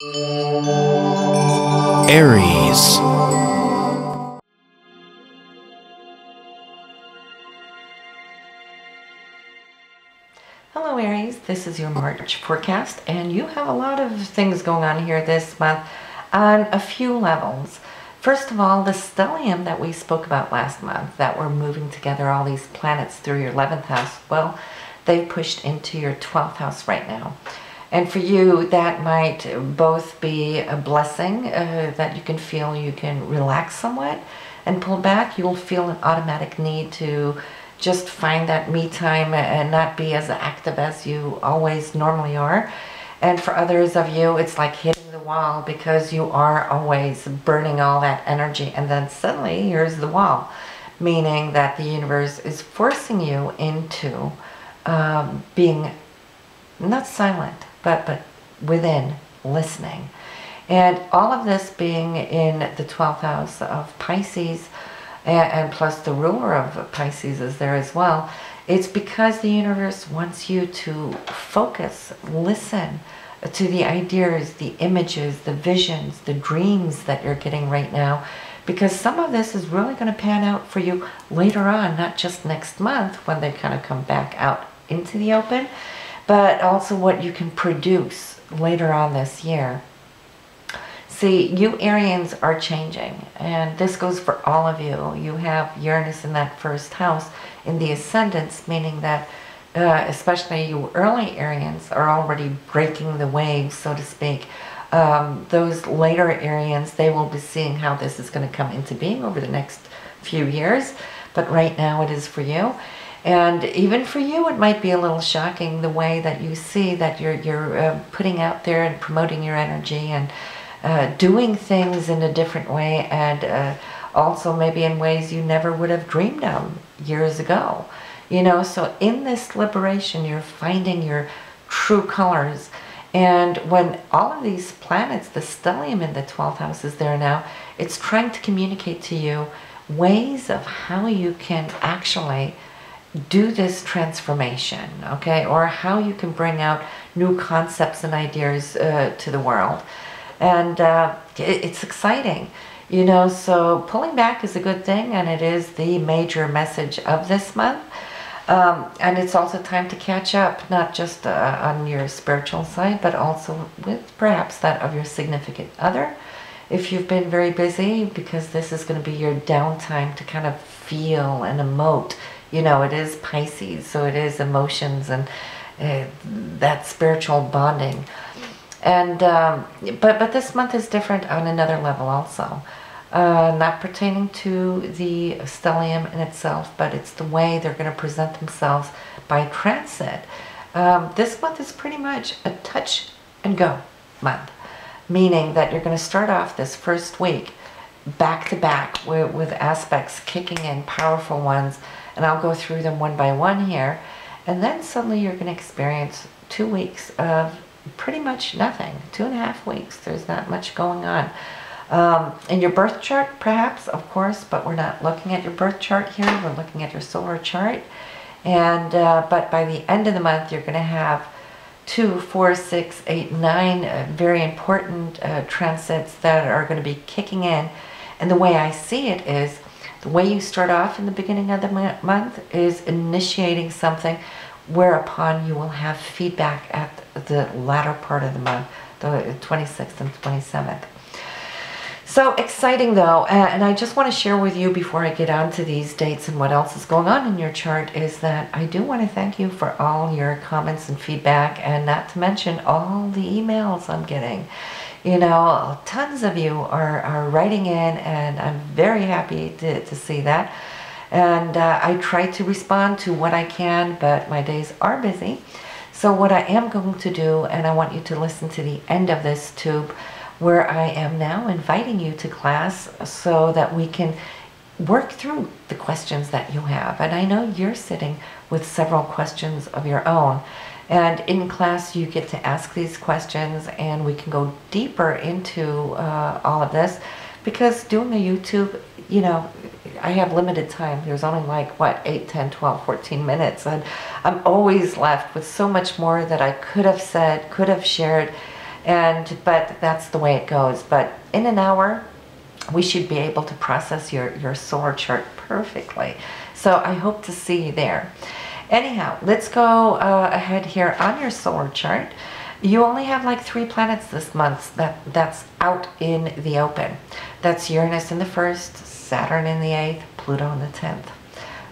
Aries. Hello Aries, this is your March forecast, and you have a lot of things going on here this month on a few levels. First of all, the stellium that we spoke about last month, that we're moving together all these planets through your 11th house, well, they pushed into your 12th house right now. And for you, that might both be a blessing that you can feel you can relax somewhat and pull back. You'll feel an automatic need to just find that me time and not be as active as you always normally are. And for others of you, it's like hitting the wall because you are always burning all that energy, and then suddenly here's the wall, meaning that the universe is forcing you into being not silent, but within, listening. And all of this being in the 12th house of Pisces, and plus the ruler of Pisces is there as well. It's because the universe wants you to focus, listen to the ideas, the images, the visions, the dreams that you're getting right now, because some of this is really going to pan out for you later on, not just next month when they kind of come back out into the open, but also what you can produce later on this year. See, you Arians are changing, and this goes for all of you. You have Uranus in that first house in the ascendants, meaning that especially you early Arians are already breaking the waves, so to speak. Those later Arians, they will be seeing how this is going to come into being over the next few years, but right now it is for you. And even for you, it might be a little shocking the way that you see that you're putting out there and promoting your energy and doing things in a different way, and also maybe in ways you never would have dreamed of years ago. You know, so in this liberation, you're finding your true colors. And when all of these planets, the stellium in the 12th house is there now, it's trying to communicate to you ways of how you can actually do this transformation, okay? Or how you can bring out new concepts and ideas to the world. And it's exciting, you know, so pulling back is a good thing, and it is the major message of this month. And it's also time to catch up, not just on your spiritual side, but also with perhaps that of your significant other. If you've been very busy, because this is going to be your downtime to kind of feel and emote. You know, it is Pisces, so it is emotions and that spiritual bonding. And but this month is different on another level also. Not pertaining to the stellium in itself, but it's the way they're going to present themselves by transit. This month is pretty much a touch and go month, meaning that you're going to start off this first week back to back with aspects kicking in, powerful ones, and I'll go through them one by one here. And then suddenly you're going to experience 2 weeks of pretty much nothing, 2.5 weeks. There's not much going on. In your birth chart, perhaps, of course, but we're not looking at your birth chart here. We're looking at your solar chart. And but by the end of the month, you're going to have 2, 4, 6, 8, 9 very important transits that are going to be kicking in. And the way I see it is, the way you start off in the beginning of the month is initiating something, whereupon you will have feedback at the latter part of the month, the 26th and 27th. So exciting though, and I just want to share with you before I get on to these dates and what else is going on in your chart is that I do want to thank you for all your comments and feedback, and not to mention all the emails I'm getting. You know, tons of you are writing in, and I'm very happy to see that. And I try to respond to what I can, but my days are busy. So what I am going to do, and I want you to listen to the end of this tube, where I am now inviting you to class so that we can work through the questions that you have. And I know you're sitting with several questions of your own. And in class, you get to ask these questions, and we can go deeper into all of this. Because doing a YouTube, you know, I have limited time. There's only like, what, 8, 10, 12, 14 minutes. And I'm always left with so much more that I could have said, could have shared. But that's the way it goes. But in an hour, we should be able to process your solar chart perfectly. So I hope to see you there. Anyhow, let's go ahead here on your solar chart. You only have like 3 planets this month that's out in the open. That's Uranus in the 1st, Saturn in the 8th, Pluto in the 10th.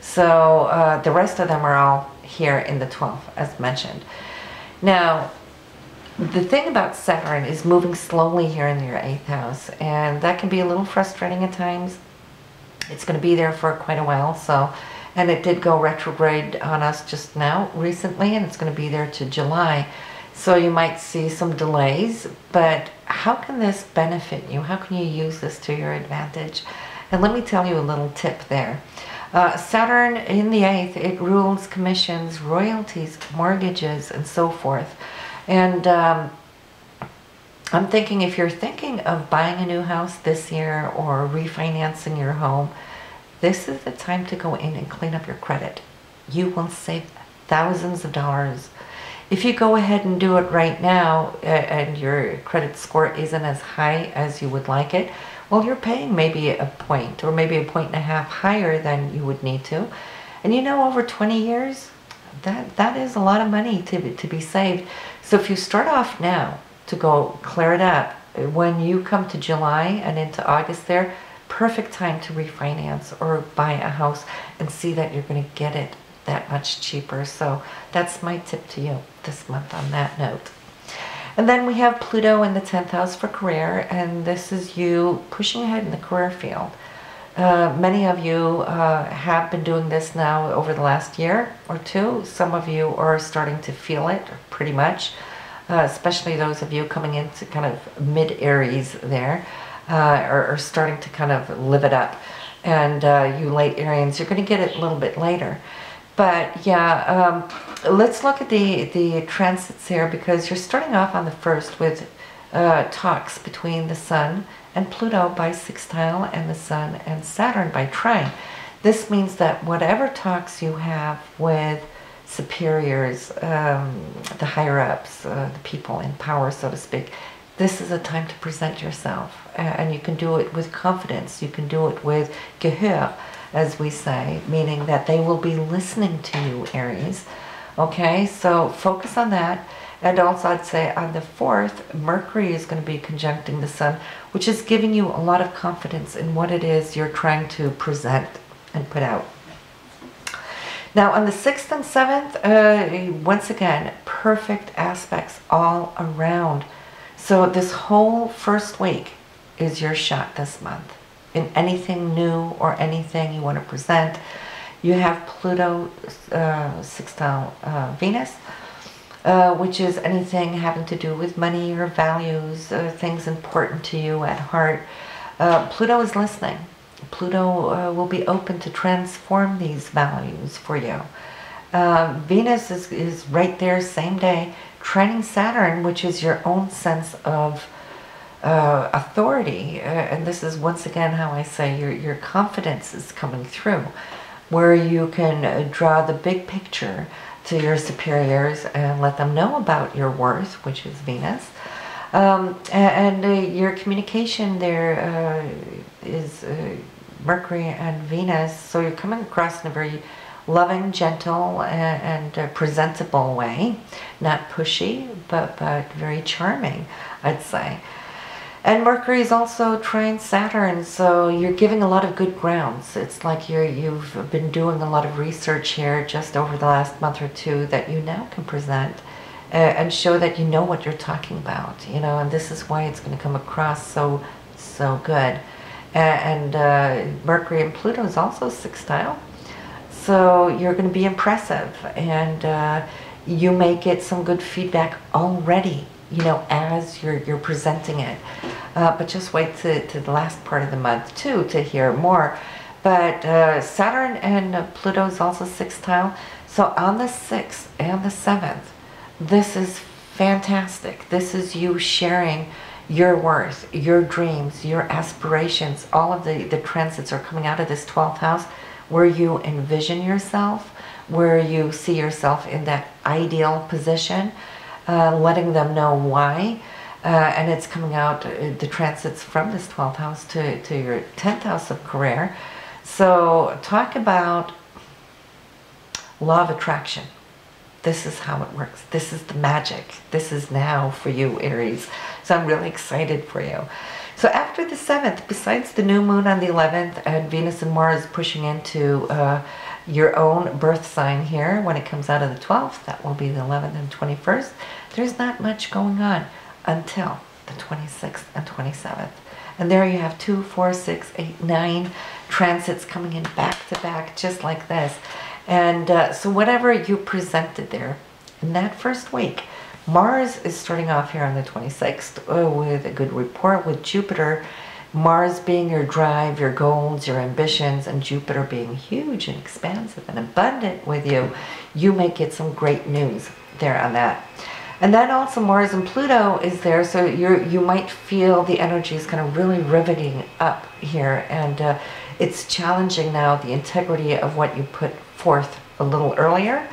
So the rest of them are all here in the 12th, as mentioned. Now, the thing about Saturn is moving slowly here in your 8th house, and that can be a little frustrating at times. It's going to be there for quite a while, and it did go retrograde on us just now, recently, and it's going to be there to July. So you might see some delays, but how can this benefit you? How can you use this to your advantage? And let me tell you a little tip there. Saturn in the 8th, it rules commissions, royalties, mortgages, and so forth. And I'm thinking, if you're thinking of buying a new house this year or refinancing your home, this is the time to go in and clean up your credit. You will save thousands of dollars. If you go ahead and do it right now and your credit score isn't as high as you would like it, well, you're paying maybe a point or maybe a point and a half higher than you would need to. And you know, over 20 years, that is a lot of money to be saved. So if you start off now to go clear it up, when you come to July and into August there, perfect time to refinance or buy a house and see that you're going to get it that much cheaper. So that's my tip to you this month on that note. And then we have Pluto in the 10th house for career, and this is you pushing ahead in the career field. Many of you have been doing this now over the last year or two. Some of you are starting to feel it pretty much, especially those of you coming into kind of mid-Aries there, are starting to kind of live it up. And you late Arians, you're going to get it a little bit later. But yeah, let's look at the transits here, because you're starting off on the 1st with talks between the Sun and Pluto by sextile and the Sun and Saturn by trine. This means that whatever talks you have with superiors, the higher-ups, the people in power, so to speak, this is a time to present yourself. And you can do it with confidence. You can do it with Gehör, as we say, meaning that they will be listening to you, Aries. Okay, so focus on that. And also I'd say on the 4th, Mercury is going to be conjuncting the Sun, which is giving you a lot of confidence in what it is you're trying to present and put out. Now on the 6th and 7th, once again, perfect aspects all around. So this whole first week is your shot this month. In anything new or anything you want to present, you have Pluto sextile Venus, which is anything having to do with money or values, things important to you at heart. Pluto is listening. Pluto will be open to transform these values for you. Venus is right there, same day, trining Saturn, which is your own sense of authority, and this is once again how I say your confidence is coming through, where you can draw the big picture to your superiors and let them know about your worth, which is Venus, and your communication there is Mercury and Venus, so you're coming across in a very loving, gentle, and presentable way, not pushy, but very charming, I'd say. And Mercury is also trine Saturn, so you're giving a lot of good grounds. It's like you've been doing a lot of research here just over the last month or two that you now can present and show that you know what you're talking about, you know, and this is why it's going to come across so good. And Mercury and Pluto is also sextile, so you're going to be impressive, and you may get some good feedback already, you know, as you're presenting it. But just wait to the last part of the month too to hear more. But Saturn and Pluto is also sextile. So on the 6th and the 7th, this is fantastic. This is you sharing your worth, your dreams, your aspirations. All of the transits are coming out of this 12th house where you envision yourself, where you see yourself in that ideal position, letting them know why. and it's coming out, the transits from this 12th house to your 10th house of career. So talk about law of attraction. This is how it works. This is the magic. This is now for you, Aries. So I'm really excited for you. So after the 7th, besides the new moon on the 11th and Venus and Mars pushing into your own birth sign here, when it comes out of the 12th, that will be the 11th and 21st, there's not much going on until the 26th and 27th. And there you have 2, 4, 6, 8, 9 transits coming in back to back, just like this. And so whatever you presented there in that first week, Mars is starting off here on the 26th with a good report with Jupiter. Mars being your drive, your goals, your ambitions, and Jupiter being huge and expansive and abundant with you. You may get some great news there on that. And then also Mars and Pluto is there, so you might feel the energy is kind of really riveting up here, and it's challenging now the integrity of what you put forth a little earlier.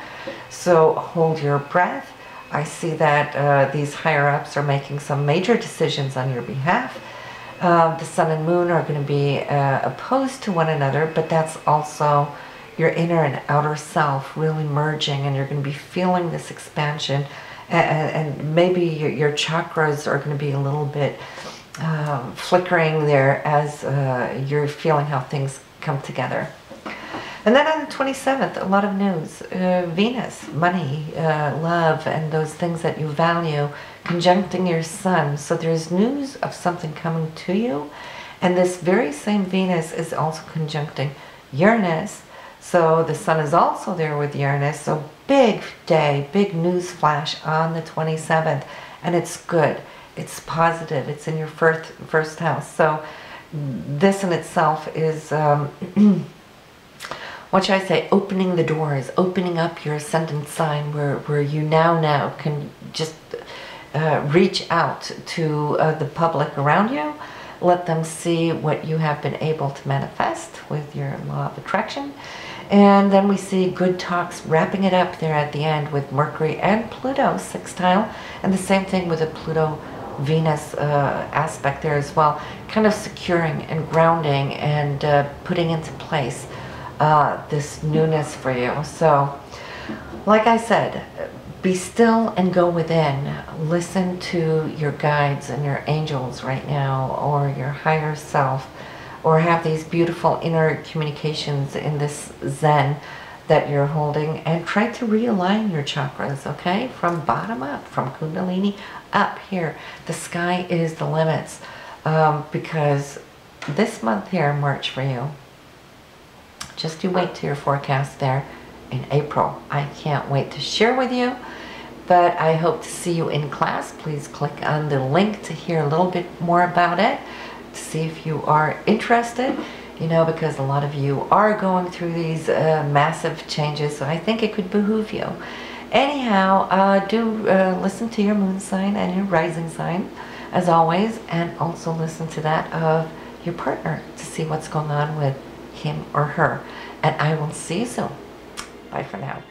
So hold your breath. I see that these higher-ups are making some major decisions on your behalf. The sun and moon are going to be opposed to one another, but that's also your inner and outer self really merging, and you're going to be feeling this expansion, and maybe your chakras are going to be a little bit flickering there as you're feeling how things come together. And then on the 27th, a lot of news. Venus, money, love, and those things that you value, conjuncting your sun. So there's news of something coming to you. And this very same Venus is also conjuncting Uranus. So the sun is also there with Uranus. So big day, big news flash on the 27th. And it's good. It's positive. It's in your first house. So this in itself is... what should I say, opening the doors, opening up your ascendant sign where you now can just reach out to the public around you, let them see what you have been able to manifest with your law of attraction. And then we see good talks wrapping it up there at the end with Mercury and Pluto sextile, and the same thing with the Pluto-Venus aspect there as well, kind of securing and grounding and putting into place this newness for you. So, like I said, be still and go within. Listen to your guides and your angels right now, or your higher self, or have these beautiful inner communications in this Zen that you're holding, and try to realign your chakras, okay? From bottom up, from Kundalini up here. The sky is the limits, because this month here, March for you, just you wait till your forecast there in April. I can't wait to share with you, but I hope to see you in class. Please click on the link to hear a little bit more about it, to see if you are interested, you know, because a lot of you are going through these massive changes, so I think it could behoove you. Anyhow, do listen to your moon sign and your rising sign, as always, and also listen to that of your partner to see what's going on with him or her. And I will see you soon. Bye for now.